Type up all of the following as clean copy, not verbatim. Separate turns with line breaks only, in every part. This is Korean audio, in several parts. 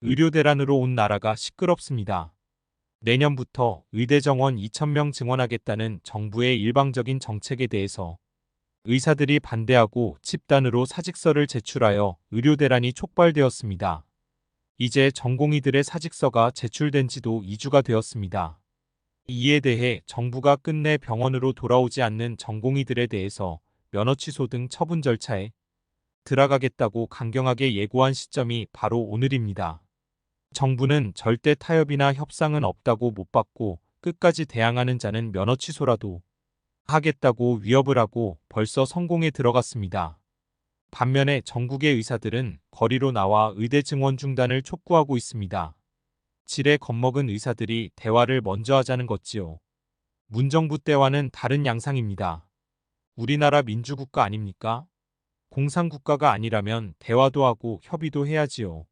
의료 대란으로 온 나라가 시끄럽습니다. 내년부터 의대 정원 2,000명 증원하겠다는 정부의 일방적인 정책에 대해서 의사들이 반대하고 집단으로 사직서를 제출하여 의료 대란이 촉발되었습니다. 이제 전공의들의 사직서가 제출된 지도 2주가 되었습니다. 이에 대해 정부가 끝내 병원으로 돌아오지 않는 전공의들에 대해서 면허 취소 등 처분 절차에 들어가겠다고 강경하게 예고한 시점이 바로 오늘입니다. 정부는 절대 타협이나 협상은 없다고 못 받고 끝까지 대항하는 자는 면허 취소라도 하겠다고 위협을 하고 벌써 성공에 들어갔습니다. 반면에 전국의 의사들은 거리로 나와 의대 증원 중단을 촉구하고 있습니다. 지레 겁먹은 의사들이 대화를 먼저 하자는 거지요. 문정부 때와는 다른 양상입니다. 우리나라 민주국가 아닙니까? 공산국가가 아니라면 대화도 하고 협의도 해야지요.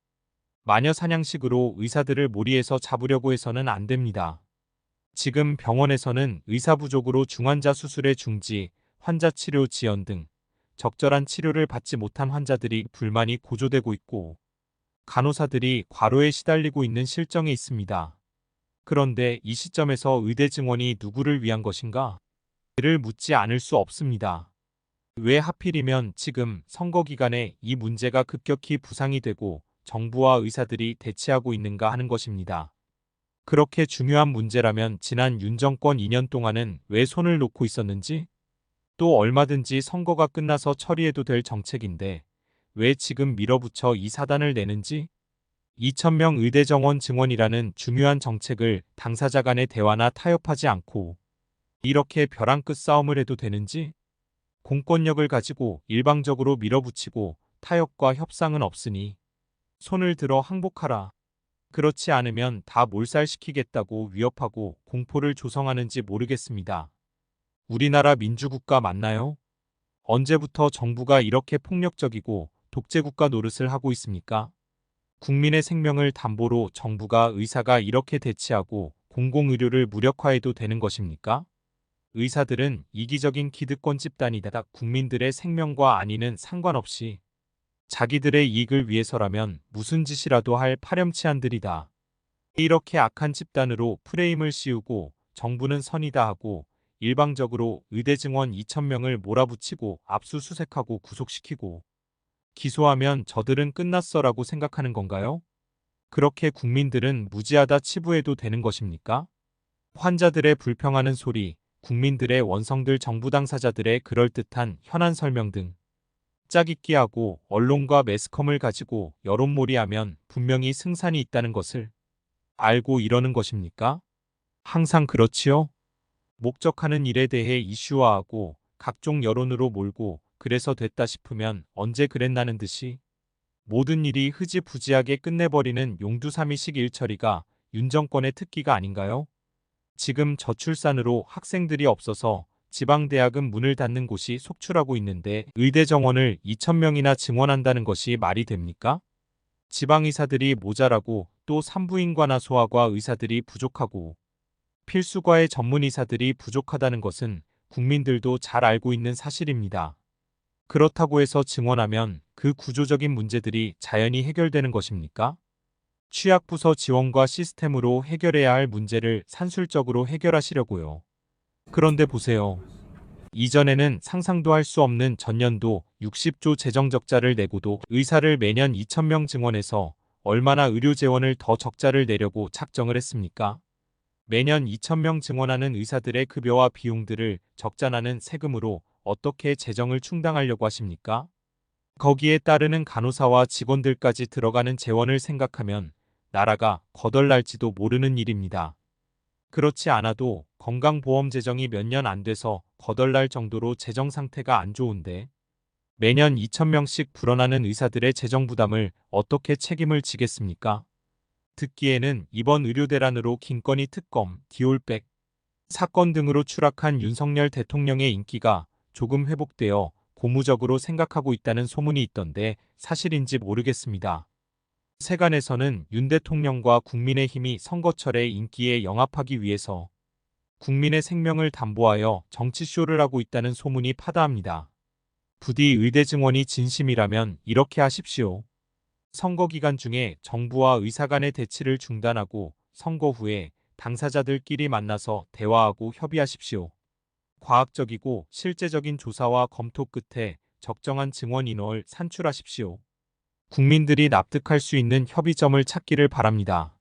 마녀 사냥식으로 의사들을 몰이해서 잡으려고 해서는 안 됩니다. 지금 병원에서는 의사 부족으로 중환자 수술의 중지, 환자 치료 지연 등 적절한 치료를 받지 못한 환자들이 불만이 고조되고 있고 간호사들이 과로에 시달리고 있는 실정에 있습니다. 그런데 이 시점에서 의대 증원이 누구를 위한 것인가? 를 묻지 않을 수 없습니다. 왜 하필이면 지금 선거 기간에 이 문제가 급격히 부상이 되고 정부와 의사들이 대치하고 있는가 하는 것입니다. 그렇게 중요한 문제라면 지난 윤 정권 2년 동안은 왜 손을 놓고 있었는지? 또 얼마든지 선거가 끝나서 처리해도 될 정책인데 왜 지금 밀어붙여 이 사단을 내는지? 2,000명 의대 정원 증원이라는 중요한 정책을 당사자 간의 대화나 타협하지 않고 이렇게 벼랑 끝 싸움을 해도 되는지? 공권력을 가지고 일방적으로 밀어붙이고 타협과 협상은 없으니 손을 들어 항복하라. 그렇지 않으면 다 몰살시키겠다고 위협하고 공포를 조성하는지 모르겠습니다. 우리나라 민주국가 맞나요? 언제부터 정부가 이렇게 폭력적이고 독재국가 노릇을 하고 있습니까? 국민의 생명을 담보로 정부가 의사가 이렇게 대치하고 공공의료를 무력화해도 되는 것입니까? 의사들은 이기적인 기득권 집단이다. 국민들의 생명과 안위는 상관없이 자기들의 이익을 위해서라면 무슨 짓이라도 할 파렴치한들이다. 이렇게 악한 집단으로 프레임을 씌우고 정부는 선이다 하고 일방적으로 의대 증원 2,000명을 몰아붙이고 압수수색하고 구속시키고 기소하면 저들은 끝났어라고 생각하는 건가요? 그렇게 국민들은 무지하다 치부해도 되는 것입니까? 환자들의 불평하는 소리, 국민들의 원성들 정부 당사자들의 그럴듯한 현안 설명 등 짜깁기하고 언론과 매스컴을 가지고 여론몰이하면 분명히 승산이 있다는 것을 알고 이러는 것입니까? 항상 그렇지요? 목적하는 일에 대해 이슈화하고 각종 여론으로 몰고 그래서 됐다 싶으면 언제 그랬나는 듯이 모든 일이 흐지부지하게 끝내버리는 용두사미식 일처리가 윤 정권의 특기가 아닌가요? 지금 저출산으로 학생들이 없어서 지방대학은 문을 닫는 곳이 속출하고 있는데 의대 정원을 2,000명이나 증원한다는 것이 말이 됩니까? 지방의사들이 모자라고 또 산부인과나 소아과 의사들이 부족하고 필수과의 전문의사들이 부족하다는 것은 국민들도 잘 알고 있는 사실입니다. 그렇다고 해서 증원하면 그 구조적인 문제들이 자연히 해결되는 것입니까? 취약부서 지원과 시스템으로 해결해야 할 문제를 산술적으로 해결하시려고요. 그런데 보세요. 이전에는 상상도 할 수 없는 전년도 60조 재정 적자를 내고도 의사를 매년 2,000명 증원해서 얼마나 의료 재원을 더 적자를 내려고 작정을 했습니까? 매년 2,000명 증원하는 의사들의 급여와 비용들을 적자나는 세금으로 어떻게 재정을 충당하려고 하십니까? 거기에 따르는 간호사와 직원들까지 들어가는 재원을 생각하면 나라가 거덜날지도 모르는 일입니다. 그렇지 않아도 건강보험 재정이 몇 년 안 돼서 거덜날 정도로 재정 상태가 안 좋은데 매년 2,000명씩 불어나는 의사들의 재정 부담을 어떻게 책임을 지겠습니까? 듣기에는 이번 의료 대란으로 김건희 특검, 디올백 사건 등으로 추락한 윤석열 대통령의 인기가 조금 회복되어 고무적으로 생각하고 있다는 소문이 있던데 사실인지 모르겠습니다. 세간에서는 윤 대통령과 국민의힘이 선거철에 인기에 영합하기 위해서 국민의 생명을 담보하여 정치쇼를 하고 있다는 소문이 파다합니다. 부디 의대 증원이 진심이라면 이렇게 하십시오. 선거 기간 중에 정부와 의사 간의 대치를 중단하고 선거 후에 당사자들끼리 만나서 대화하고 협의하십시오. 과학적이고 실제적인 조사와 검토 끝에 적정한 증언 인원을 산출하십시오. 국민들이 납득할 수 있는 협의점을 찾기를 바랍니다.